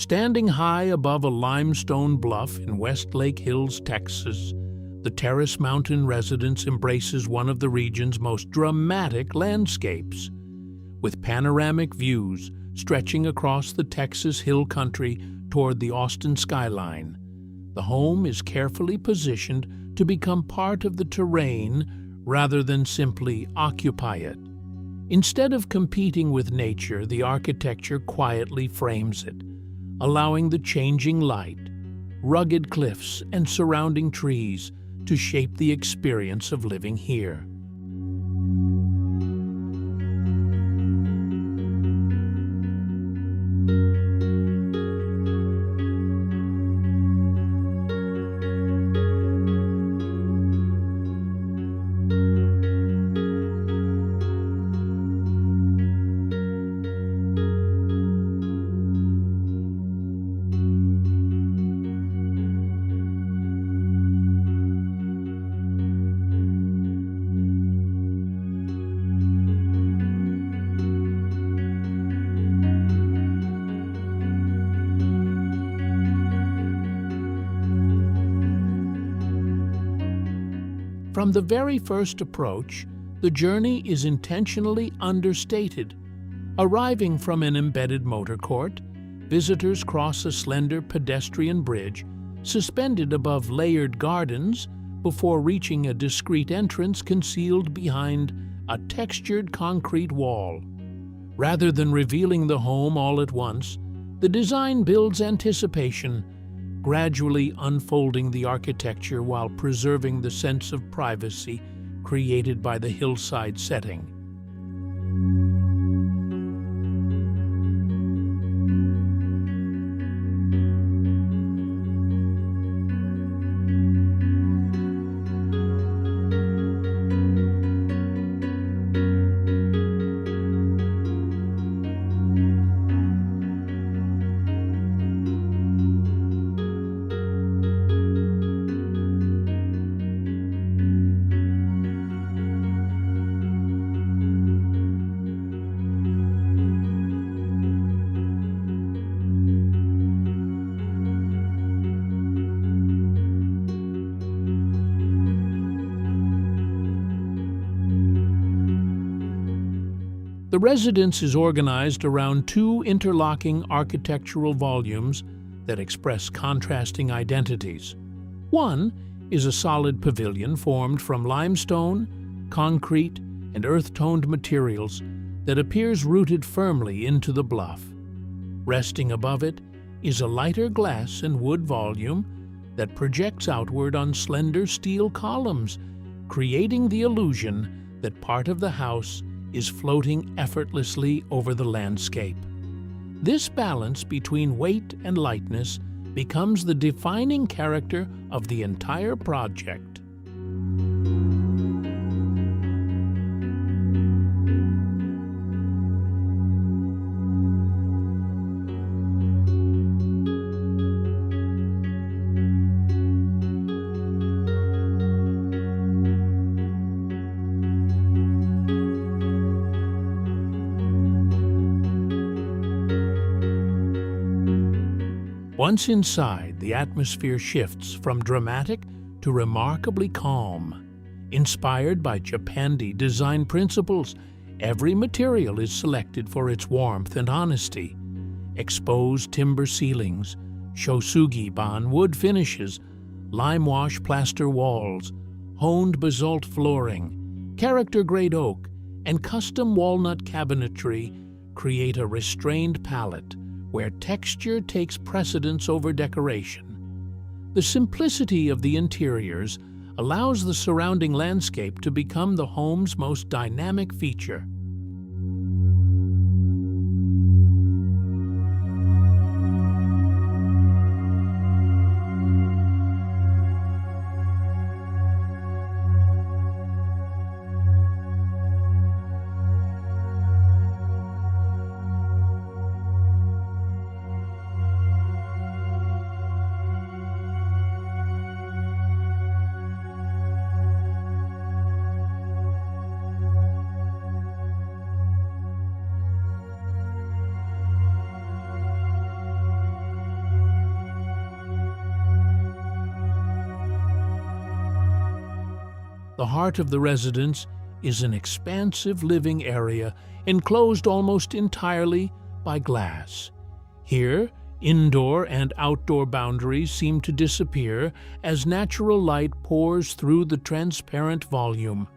Standing high above a limestone bluff in Westlake Hills, Texas, the Terrace Mountain Residence embraces one of the region's most dramatic landscapes. With panoramic views stretching across the Texas hill country toward the Austin skyline, the home is carefully positioned to become part of the terrain rather than simply occupy it. Instead of competing with nature, the architecture quietly frames it, allowing the changing light, rugged cliffs, and surrounding trees to shape the experience of living here. From the very first approach, the journey is intentionally understated. Arriving from an embedded motor court, visitors cross a slender pedestrian bridge suspended above layered gardens before reaching a discreet entrance concealed behind a textured concrete wall. Rather than revealing the home all at once, the design builds anticipation, gradually unfolding the architecture while preserving the sense of privacy created by the hillside setting. The residence is organized around two interlocking architectural volumes that express contrasting identities. One is a solid pavilion formed from limestone, concrete, and earth-toned materials that appears rooted firmly into the bluff. Resting above it is a lighter glass and wood volume that projects outward on slender steel columns, creating the illusion that part of the house is floating effortlessly over the landscape. This balance between weight and lightness becomes the defining character of the entire project. Once inside, the atmosphere shifts from dramatic to remarkably calm. Inspired by Japandi design principles, every material is selected for its warmth and honesty. Exposed timber ceilings, shosugi-ban wood finishes, lime-wash plaster walls, honed basalt flooring, character-grade oak, and custom walnut cabinetry create a restrained palette where texture takes precedence over decoration. The simplicity of the interiors allows the surrounding landscape to become the home's most dynamic feature. The heart of the residence is an expansive living area enclosed almost entirely by glass. Here, indoor and outdoor boundaries seem to disappear as natural light pours through the transparent volume.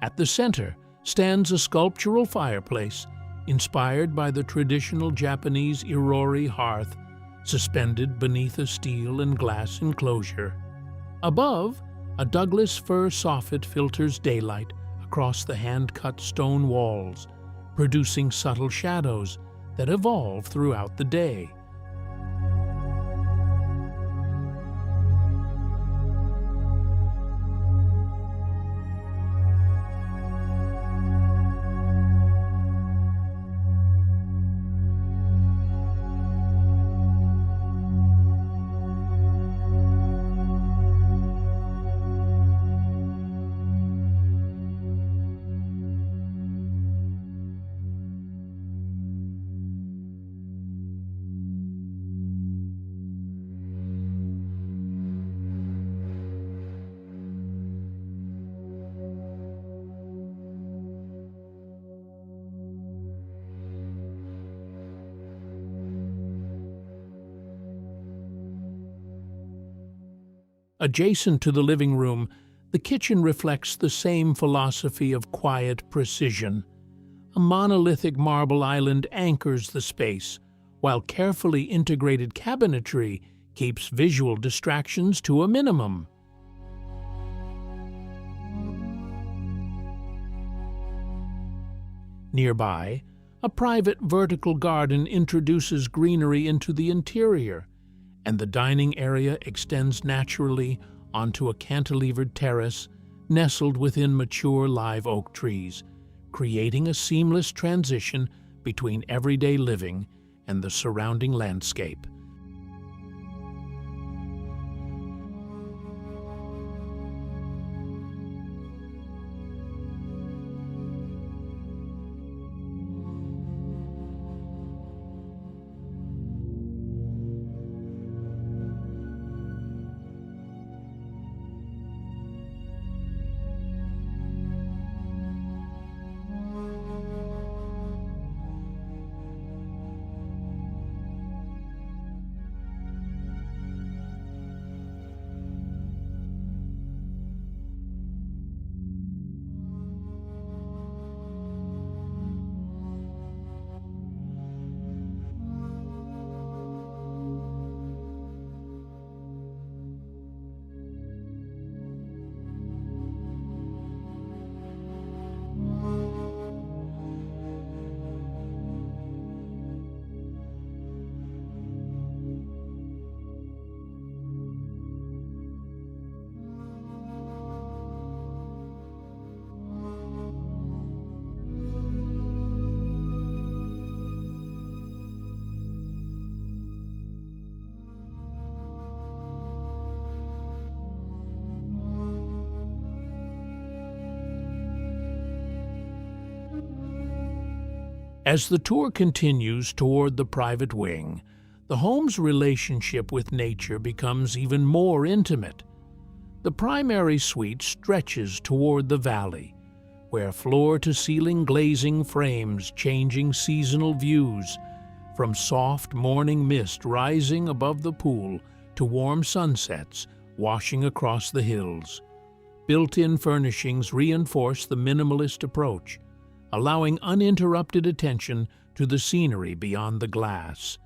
At the center stands a sculptural fireplace inspired by the traditional Japanese irori hearth suspended beneath a steel and glass enclosure. Above, a Douglas fir soffit filters daylight across the hand-cut stone walls, producing subtle shadows that evolve throughout the day. Adjacent to the living room, the kitchen reflects the same philosophy of quiet precision. A monolithic marble island anchors the space, while carefully integrated cabinetry keeps visual distractions to a minimum. Nearby, a private vertical garden introduces greenery into the interior, and the dining area extends naturally onto a cantilevered terrace nestled within mature live oak trees, creating a seamless transition between everyday living and the surrounding landscape. As the tour continues toward the private wing, the home's relationship with nature becomes even more intimate. The primary suite stretches toward the valley, where floor-to-ceiling glazing frames changing seasonal views, from soft morning mist rising above the pool to warm sunsets washing across the hills. Built-in furnishings reinforce the minimalist approach, allowing uninterrupted attention to the scenery beyond the glass.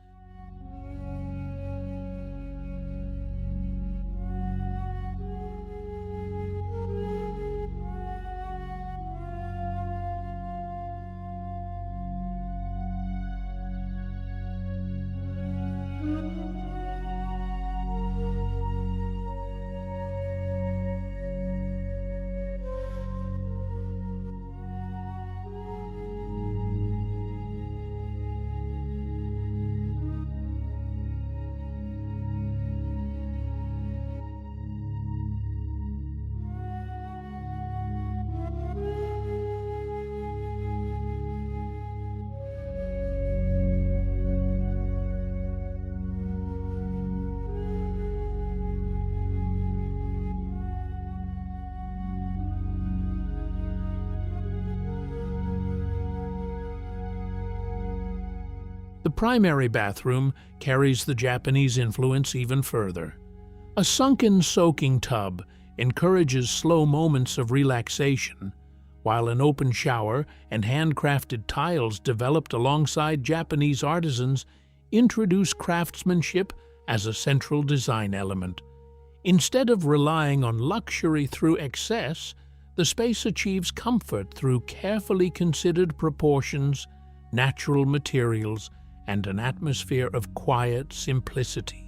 The primary bathroom carries the Japanese influence even further. A sunken soaking tub encourages slow moments of relaxation, while an open shower and handcrafted tiles developed alongside Japanese artisans introduce craftsmanship as a central design element. Instead of relying on luxury through excess, the space achieves comfort through carefully considered proportions, natural materials, and an atmosphere of quiet simplicity.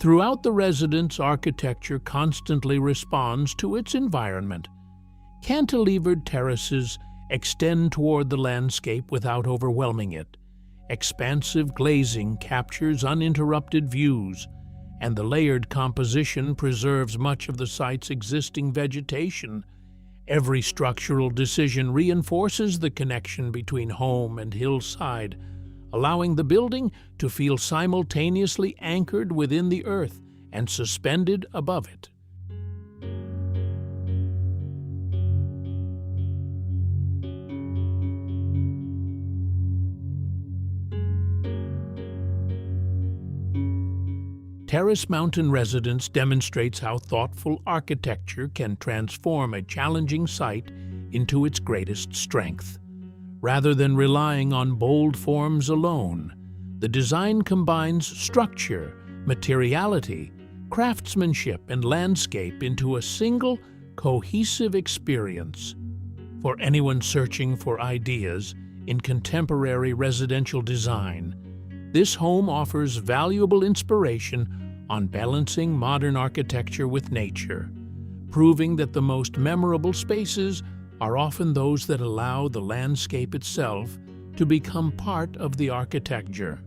Throughout the residence, architecture constantly responds to its environment. Cantilevered terraces extend toward the landscape without overwhelming it. Expansive glazing captures uninterrupted views, and the layered composition preserves much of the site's existing vegetation. Every structural decision reinforces the connection between home and hillside, allowing the building to feel simultaneously anchored within the earth and suspended above it. Terrace Mountain Residence demonstrates how thoughtful architecture can transform a challenging site into its greatest strength. Rather than relying on bold forms alone, the design combines structure, materiality, craftsmanship, and landscape into a single, cohesive experience. For anyone searching for ideas in contemporary residential design, this home offers valuable inspiration on balancing modern architecture with nature, proving that the most memorable spaces are often those that allow the landscape itself to become part of the architecture.